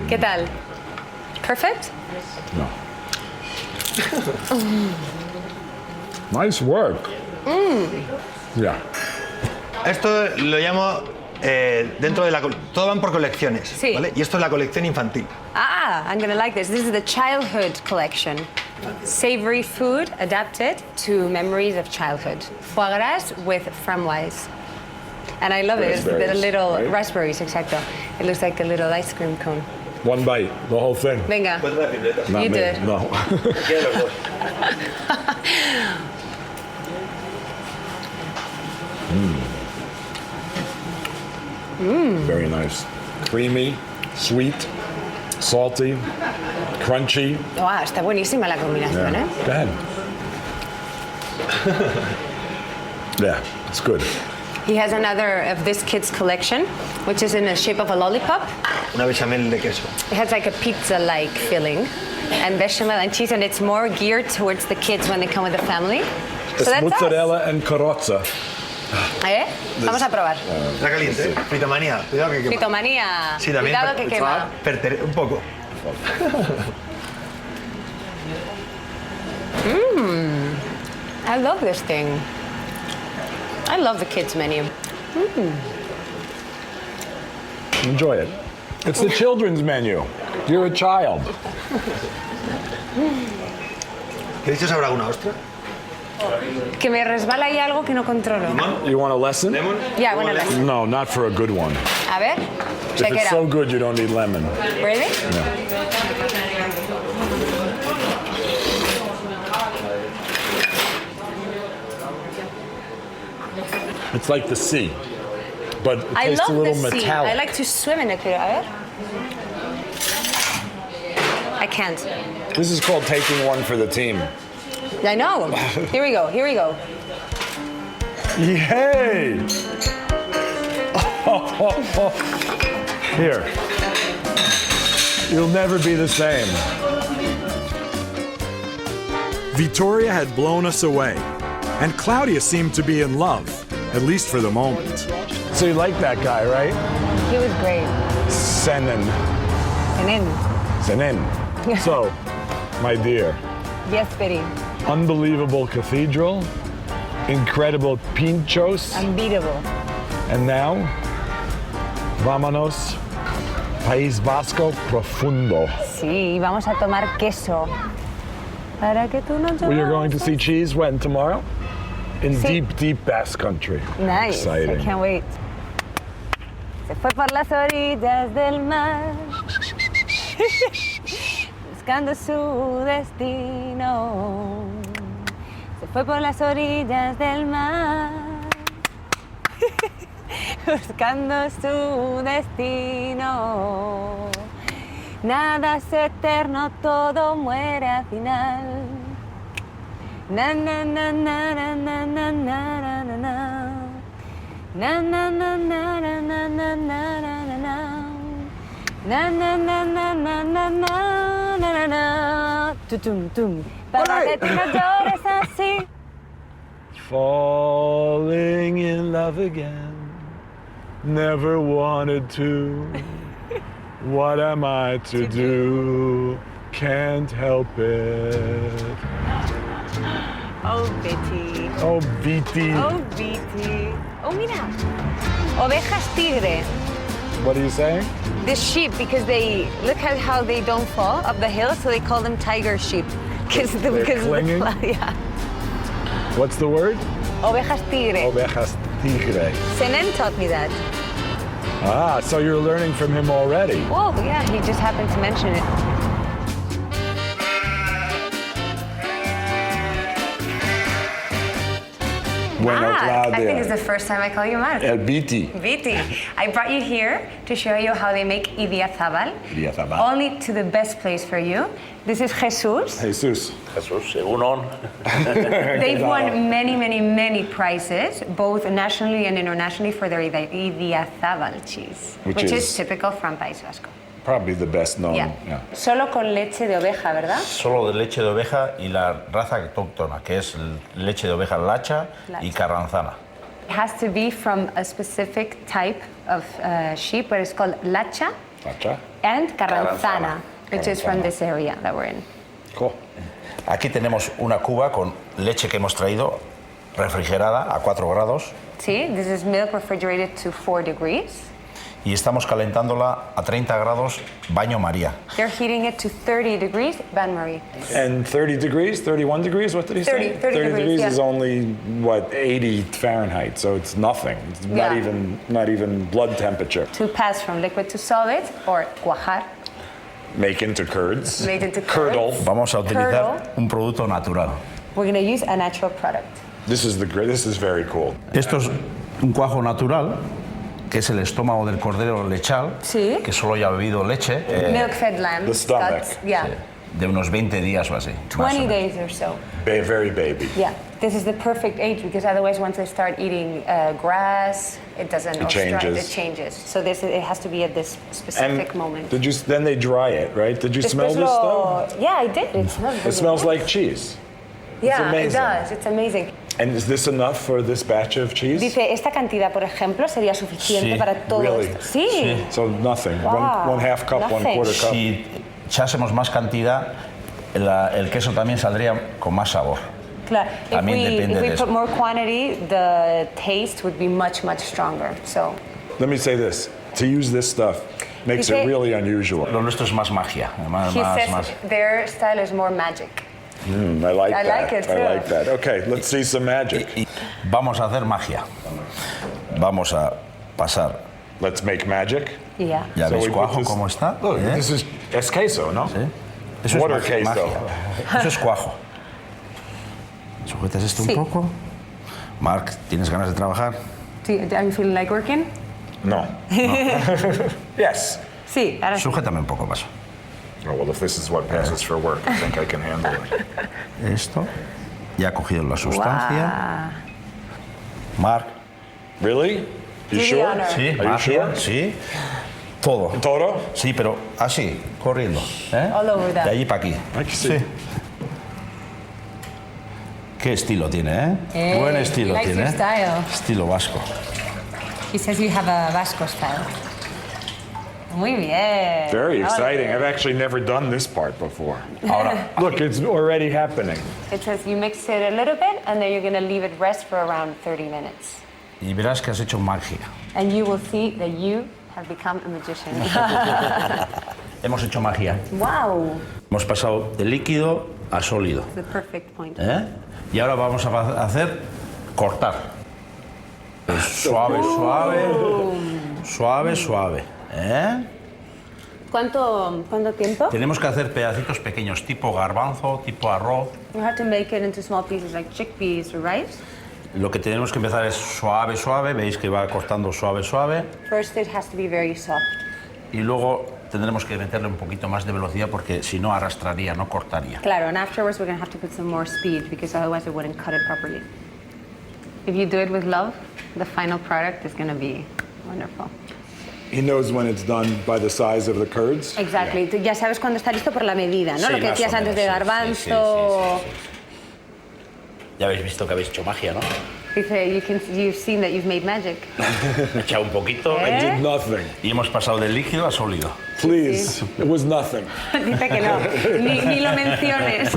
¿Qué tal? Perfect?
No. Nice work. Yeah.
Esto lo llamo dentro de la... Todo van por colecciones,
Sí.
¿vale? Y esto es la colección infantil.
Ah, I'm gonna like this. This is the childhood collection. Savory food adapted to memories of childhood. Foie gras with framboise. And I love it. It's the
Raspberries,
little
right?
raspberries, exacto. It looks like a little ice cream cone.
One bite, the whole thing.
Venga.
Not
You
me.
do it.
No. Very nice. Creamy, sweet, salty, crunchy.
Wow, está buenísima la combinación,
Yeah.
¿eh?
Go ahead. Yeah, it's good.
He has another of this kid's collection, which is in the shape of a lollipop.
Una bechamel de queso.
It has like a pizza-like filling and bechamel and cheese, and it's more geared towards the kids when they come with the family.
It's
that's
mozzarella and carrozza.
us. ¿Eh? Vamos a probar.
Está caliente, ¿eh? Fritomanía. Cuidado que quema.
Fitomanía.
Sí, también.
Cuidado que quema.
Un poco.
I love this thing. I love the kids menu.
Enjoy it. It's the children's menu. You're a child.
¿Qué dices ahora una ostra?
Que me resbala ahí algo que no controlo.
You want a lesson?
¿Lemon?
Yeah, I want a lesson.
No, not for a good one.
A ver,
If
check it
it's so
out.
good, you don't need lemon.
Really?
It's like the sea, but it
I
tastes
love
a little
the sea.
metallic.
I like to swim in it. A ver. I can't.
This is called taking one for the team.
I know. Here we go. Here we go.
Yay! Here. You'll never be the same.
Victoria had blown us away, and Claudia seemed to be in love, at least for the moment.
So you like that guy, right?
He was great.
Senin.
And then,
Senin. So, my dear,
yes, Betty.
unbelievable cathedral, incredible pinchos,
Unbeatable.
and now, vámonos, País Vasco profundo.
Sí, vamos a tomar queso. Para que tú no
We are going to see cheese when tomorrow? In
Sí.
deep, deep Basque country.
Nice.
Exciting.
I can't wait. Se fue por las orillas del mar, buscando su destino. Se fue por las orillas del mar, buscando su destino. Nada es eterno, todo muere al final. Na na na na na na na na na na. Na na na na na na na na na na na. Na na na na na na na na na. Tutum tum. Para que tú no llores así.
Falling in love again. Never wanted to. What am I to do? Can't help it.
Oh, Betty.
Oh, Viti.
Oh, Betty. Oh, mira. Ovejas tigre.
What are you saying?
The sheep, because they look at how they don't fall up the hill, so they call them tiger sheep.
They're clinging?
Yeah.
What's the word?
Ovejas tigre.
Ovejas tigre.
Senen taught me that.
Ah, so you're learning from him already.
Well, yeah, he just happened to mention it.
Bueno,
I think
Claudia.
it's the first time I call you Marc.
El Viti.
Viti. I brought you here to show you how they make idiazabal.
Idiazabal.
Only to the best place for you. This is Jesus.
Jesus.
Jesús, según
They've won many, many, many prizes, both nationally and internationally, for their idiazabal cheese,
Which
is
is
typical from País Vasco.
Probably the best known.
Yeah. Solo con leche de oveja, ¿verdad?
solo de leche de oveja y la raza autóctona, que es leche de oveja lacha y carranzana.
It has to be from a specific type of sheep, but it's called lacha
Lacha.
and carranzana,
Carranzana.
which is from this area that we're in.
Cool.
Aquí tenemos una cuba con leche que hemos traído refrigerada a 4 grados
See, this is milk refrigerated to 4 degrees.
y estamos calentándola a 30 grados baño María.
They're heating it to 30 degrees, Bain Marie.
And 30 degrees, 31 degrees, what did he say?
30 degrees, yeah.
is only, what, 80 Fahrenheit, so it's nothing. It's
Yeah.
not even blood temperature.
To pass from liquid to solid, or cuajar,
Make into curds.
made into
Curdle.
curds.
Vamos a utilizar
Curdle.
un producto natural.
We're going to use a natural product.
This is very cool.
Esto es un cuajo natural, que es el estómago del cordero lechal,
Sí.
que solo ya ha bebido leche,
Milk-fed lamb.
The stomach.
guts, yeah.
de unos 20 días o así. más o
20
menos.
days or so.
Very baby.
Yeah, this is the perfect age because otherwise, once they start eating grass, it doesn't.
It changes.
It changes. So it has to be at this specific moment.
Then they dry it, right? Did you smell
Después
this stuff?
Yeah, I did. It smells.
It
really
smells
good.
like cheese.
Yeah,
amazing.
it does. It's amazing.
And is this enough for this batch of cheese?
Dice, esta cantidad, por ejemplo, sería suficiente
Sí,
para todo
really?
esto. Sí.
So nothing.
Wow,
One half cup,
nothing.
1/4 cup.
Si echásemos más cantidad, el queso también saldría con más sabor.
Claro.
También
If
depende
we
de
put
eso.
more quantity, the taste would be much stronger. So.
Let me say this. To use this stuff makes
Dice-
it really unusual.
Lo nuestro es más magia.
He says their style is more magic.
I like
I
that.
like it,
I
too.
like that. Okay, let's see some magic.
Y vamos a hacer magia. Vamos a pasar.
Let's make magic.
Yeah.
¿Ya
So
veis
we put
cuajo
this-
cómo está?
Look,
¿Eh?
this is queso, no?
¿Sí? Eso
Water
es
queso.
magia. Eso es cuajo. ¿Sujetas esto
Sí.
un poco? Marc, ¿tienes ganas de trabajar?
Are you feeling like working?
No. Yes.
Sí, ahora sí.
Sujétame un poco más.
Oh, well, if this is what passes for work, I think I can handle it.
Esto. Ya ha cogido la sustancia.
Wow.
Marc.
Really?
Do
You
the
sure?
honor.
Sí,
Are you
magia.
sure?
Sí. Todo.
Todo?
Sí, pero así, corriendo. ¿eh?
All over that.
De allí para aquí.
I can see.
Sí. Qué estilo tiene, ¿eh? Buen estilo
likes
tiene.
your style.
Estilo vasco.
He says you have a Vasco style. Muy bien.
Very
Ahora-
exciting. I've actually never done this part before.
Ahora,
Look, it's already happening.
It says you mix it a little bit and then you're going to leave it rest for around 30 minutes.
y verás que has hecho magia.
And you will see that you have become a magician.
Hemos hecho magia.
Wow.
Hemos pasado de líquido a sólido.
The perfect point.
¿eh? Y ahora vamos a hacer cortar. Pues suave, suave, suave. ¿eh?
¿Cuánto tiempo?
Tenemos que hacer pedacitos pequeños, tipo garbanzo, tipo arroz.
You have to make it into small pieces like chickpeas or rice.
Lo que tenemos que empezar es suave, suave. Veis que va cortando suave, suave.
First, it has to be very soft.
Y luego tendremos que meterle un poquito más de velocidad porque si no arrastraría, no cortaría.
Claro, and afterwards we're going to have to put some more speed because otherwise it wouldn't cut it properly. If you do it with love, the final product is going to be wonderful.
He knows when it's done by the size of the curds.
Exactly. Tú ya sabes cuándo está listo por la medida, ¿no?
Sí,
Lo que
más
decías
o
antes de
menos, sí,
garbanzo.
sí. Ya habéis visto que habéis hecho magia, ¿no?
Dice, you've seen that you've made magic.
He echado un poquito
¿Eh?
Did nothing.
y hemos pasado del líquido a sólido.
Please. It was nothing.
Dice que no, ni lo menciones.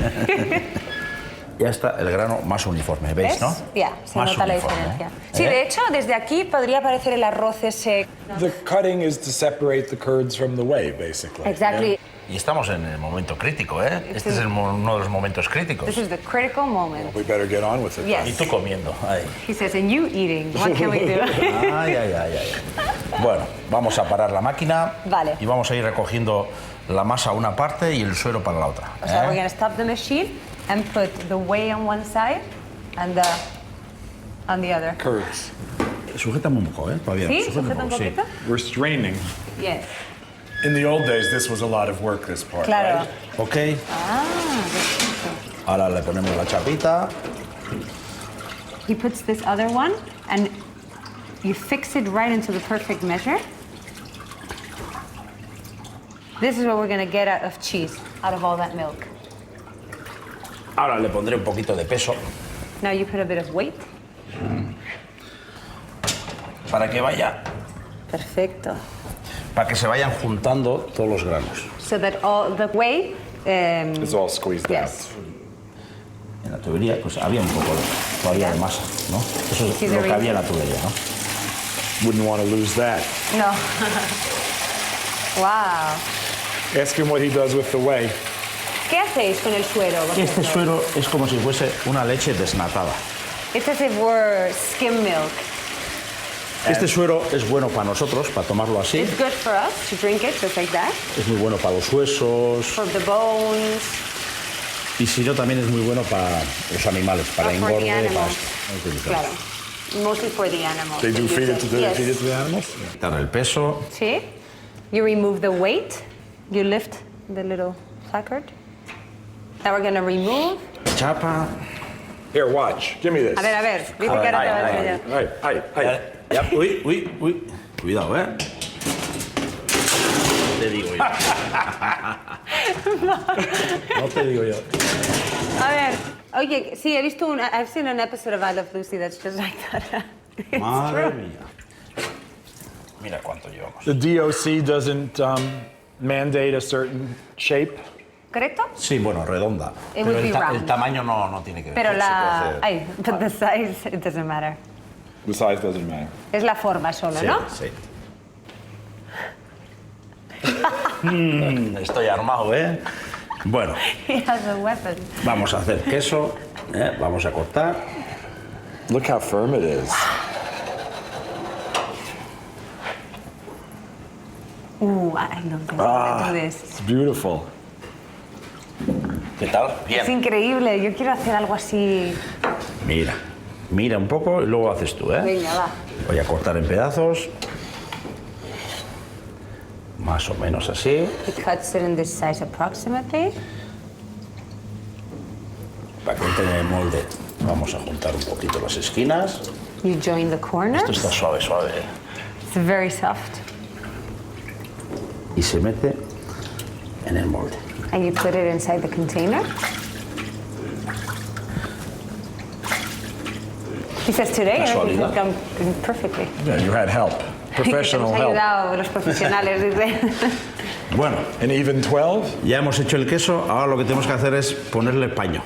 ya está el grano más uniforme, ¿veis,
¿Ves?
no?
Ya, se
Más
nota la
uniforme,
diferencia.
¿eh?
Sí, de hecho, desde aquí podría parecer el arroz ese.
The cutting is to separate the curds from the whey, basically.
Exactly.
Y estamos en el momento crítico, ¿eh? Este es uno de los momentos críticos.
This is the critical moment.
We better get on with it.
Yes.
Y tú comiendo. Ahí.
He says, and you eating. What can we do?
Ay. Bueno, vamos a parar la máquina.
Vale.
Y vamos a ir recogiendo la masa a una parte y el suero para la otra.
O sea, we're going to stop the machine and put the whey on one side and the on the other.
Curds.
Sujétame un poco, ¿eh? Todavía.
¿Sí?
Sujétame
¿Sujeta un poquito?
We're straining.
Yes.
In the old days, this was a lot of work, this part,
Claro.
right?
Ok.
Ah,
Ahora le ponemos la chapita.
he puts this other one and you fix it right into the perfect measure. This is what we're going to get out of cheese, out of all that milk.
Ahora le pondré un poquito de peso
Now you put a bit of weight.
para que vaya,
Perfecto.
para que se vayan juntando todos los granos.
So that all the whey.
It's all squeezed
Yes.
En la tubería, pues había un poco todavía de masa, ¿no? Eso es
Sí,
lo que
debería.
había en la tubería, ¿no?
out. Wouldn't want to lose that.
No. Wow.
Ask him what he does with the whey.
¿Qué hacéis con el suero?
Este
vosotros?
suero es como si fuese una leche desnatada.
It's as if we're skim milk.
Este suero es bueno para nosotros, para tomarlo así.
It's good for us to drink it just like that.
Es muy bueno para los huesos.
For the bones.
Y si no, también es muy bueno para los animales, para
or for
engorde,
the
para
animals.
esto.
Claro. Mostly for the animals.
They do
that
feed
use
it to the,
Yes.
feed it to the animals?
Quitar el peso.
See? You remove the weight. You lift the little placard. Now we're going to remove.
Chapa.
Here, watch. Give me this.
A ver. Dice que ahora te va a enseñar.
Ay.
Uy. Cuidado, ¿eh? No te digo yo. No te digo yo.
A ver. Oye, sí, he visto I've seen an episode of I Love Lucy that's just like that. It's
Madre
true.
mía. Mira cuánto llevamos.
The DOC doesn't mandate a certain shape.
¿Correcto?
Sí, bueno, redonda.
It
Pero
would be
el
round.
tamaño no tiene que ver.
Pero
Sí,
la...
puede ser.
Ay, but the size, it doesn't matter.
The size doesn't matter.
Es la forma solo,
Sí,
¿no?
sí. Estoy armado, ¿eh? Bueno,
He has a weapon.
vamos a hacer queso, ¿eh? Vamos a cortar.
Look how firm it is.
I love this. I do this.
It's beautiful.
¿Qué tal?
Es
Bien.
increíble. Yo quiero hacer algo así.
Mira un poco y luego haces tú, ¿eh?
Venga, va.
Voy a cortar en pedazos. Más o menos así.
He cuts it in this size approximately.
Para que entre en el molde. Vamos a juntar un poquito las esquinas.
You join the corners.
Esto está suave, suave.
It's very soft.
Y se mete en el molde.
And you put it inside the container. He says today everything has
Casualidad.
gone perfectly.
Yeah, you had help. Professional
Nos ha
help.
ayudado los profesionales, dice.
Bueno,
An even 12?
ya hemos hecho el queso. Ahora lo que tenemos que hacer es ponerle paño.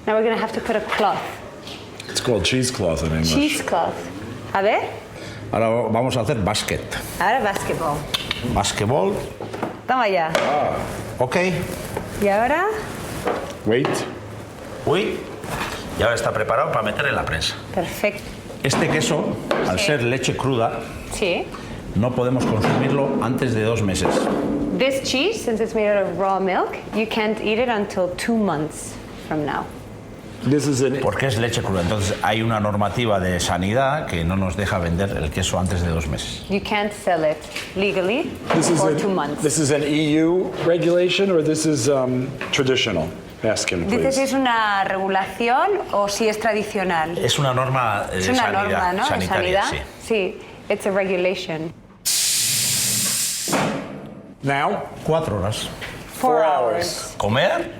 Now we're going to have to put a cloth.
It's called cheesecloth in English.
Cheesecloth. A ver.
Ahora vamos a hacer basket.
Ahora basketball.
Basquetbol.
Toma ya.
Ok.
Y ahora.
Wait.
Uy. Y ahora está preparado para meter en la prensa.
Perfecto.
Este queso, al
Sí.
ser leche cruda,
Sí.
no podemos consumirlo antes de 2 meses.
This cheese, since it's made out of raw milk, you can't eat it until 2 months from now.
This is an
Porque es leche cruda. Entonces hay una normativa de sanidad que no nos deja vender el queso antes de 2 meses.
You can't sell it legally
this is
for
an,
2 months.
This is an EU regulation or this is traditional? Ask him,
Dices si
please.
es una regulación o si es tradicional.
Es una norma de
Es una
sanidad,
norma, ¿no? De
sanitaria,
sanidad. Sí. It's a regulation.
Now?
4 horas.
4 hours.
Comer,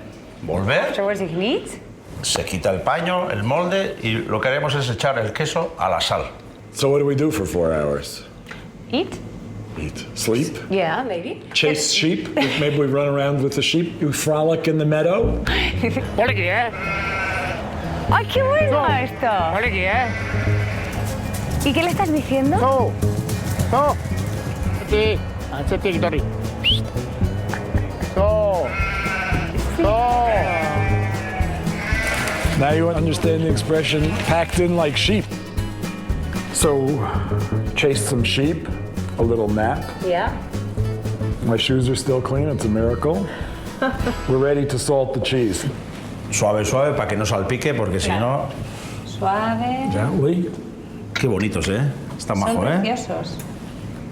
volver,
Afterwards you can eat.
se quita el paño, el molde y lo que haremos es echar el queso a la sal.
So what do we do for 4 hours?
Eat?
Eat. Sleep?
Yeah, maybe.
Chase sheep? Maybe we run around with the sheep. You frolic in the meadow?
¡Ay, qué bueno esto! ¿Y qué le estás diciendo?
Now you understand the expression packed in like sheep. So, chased some sheep, a little nap.
Yeah.
My shoes are still clean, it's a miracle. We're ready to salt the cheese.
Suave, suave, para que no salpique, porque si no...
Suave.
Gently.
Qué bonitos, ¿eh? Está majo,
Son
¿eh?
preciosos.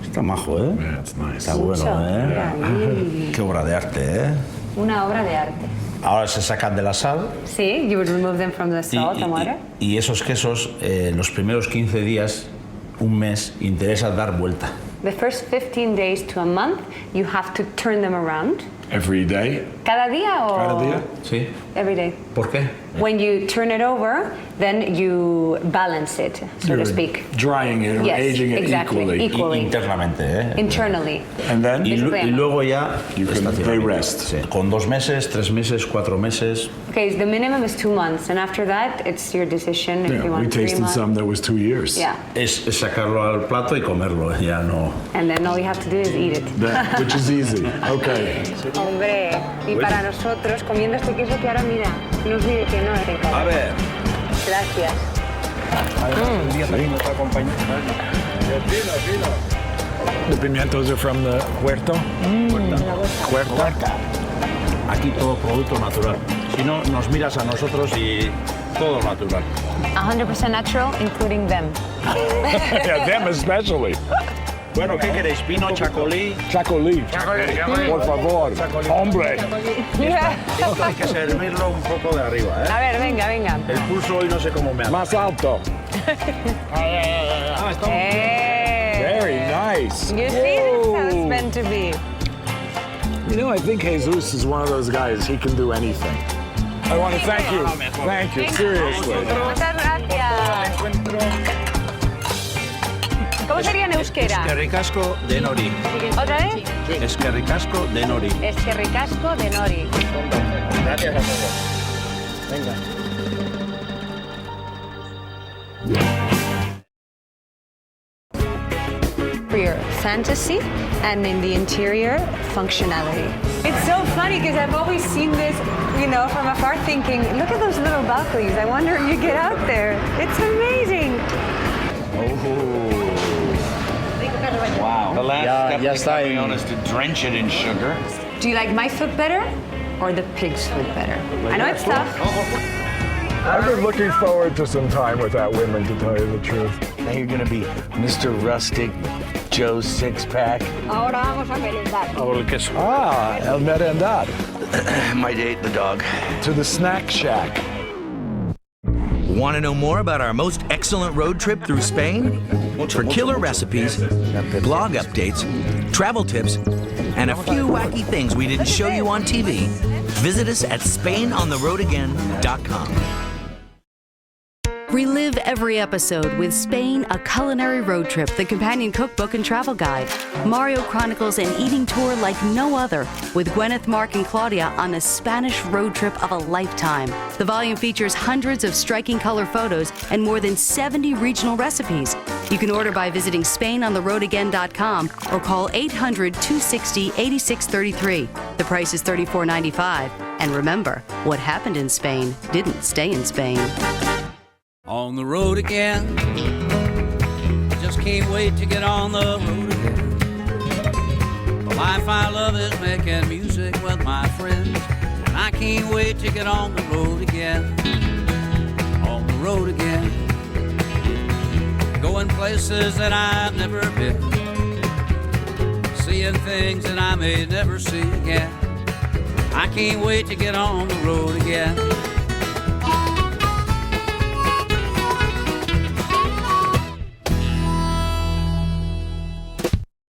Está majo, ¿eh?
Yeah, it's nice.
Está bueno,
Mira,
¿eh? Qué obra de arte, ¿eh?
una obra de arte.
Ahora se sacan de la sal.
Sí, you would remove them from the salt and water.
Y esos quesos, los primeros 15 días, un mes, interesa dar vuelta.
The first 15 days to a month, you have to turn them around.
Every day.
¿Cada día o...?
Cada día.
¿Sí?
Every day.
¿Por qué?
When you turn it over, then you balance it, so to speak.
Drying it or
Yes,
aging it
exactly.
equally.
Internamente, ¿eh?
Internally.
And then
Y luego ya...
they rest.
Sí. Con 2 meses, 3 meses, 4 meses.
Okay, the minimum is 2 months, and after that, it's your decision if you
Yeah,
want
we
3
tasted
months.
some that was 2 years.
Yeah,
Es sacarlo al plato y comerlo, ya no...
and then all you have to do is eat it.
Which is easy. Okay.
Hombre, y para nosotros, comiendo este queso que ahora mira, nos dice que no es
A ver.
Gracias.
The pimientos are from the huerto. Huerta.
Aquí todo producto natural. Si no, nos miras a nosotros y todo natural.
100% natural, including them.
Yeah, them especially.
Bueno, ¿qué queréis? ¿Pino, chacolí?
Chacolí. Por favor. Hombre.
Esto hay que servirlo un poco de arriba, ¿eh?
A ver, venga, venga.
El pulso hoy no sé cómo me hace.
Más alto. Very nice.
You see, that's how it's meant to be.
You know, I think Jesus is one of those guys, he can do anything. I want to thank you. Thank you, seriously.
Muchas gracias. ¿Cómo sería en euskera?
Eskerrikasco de nori.
¿Otra vez?
Eskerrikasco de nori.
Eskerrikasco de nori.
Gracias a todos. Venga.
For your fantasy and in the interior functionality. It's so funny because I've always seen this, you know, from afar thinking, look at those little balconies. I wonder if you get out there. It's amazing.
Wow. The last
ya
step
está
coming
ahí.
on is to drench it in sugar.
Do you like my food better or the pig's food better? I know it's tough.
I've been looking forward to some time with that woman, to tell you the truth.
Now you're going to be Mr. Rustic, Joe's six-pack.
Ahora vamos a merendar.
Ah, el merendar.
My date, the dog.
To the snack shack.
Want to know more about our most excellent road trip through Spain? For killer recipes, blog updates, travel tips, and a few wacky things we didn't show you on TV, visit us at SpainOnTheRoadAgain.com.
Relive every episode with Spain, a culinary road trip, the companion cookbook and travel guide. Mario chronicles an eating tour like no other, with Gwyneth, Mark, and Claudia on a Spanish road trip of a lifetime. The volume features hundreds of striking color photos and more than 70 regional recipes. You can order by visiting SpainOnTheRoadAgain.com or call 800-260-8633. The price is $34.95. And remember, what happened in Spain didn't stay in Spain.
On the road again. Just can't wait to get on the road again. The life I love is making music with my friends. And I can't wait to get on the road again. On the road again. Going places that I've never been. Seeing things that I may never see again. I can't wait to get on the road again.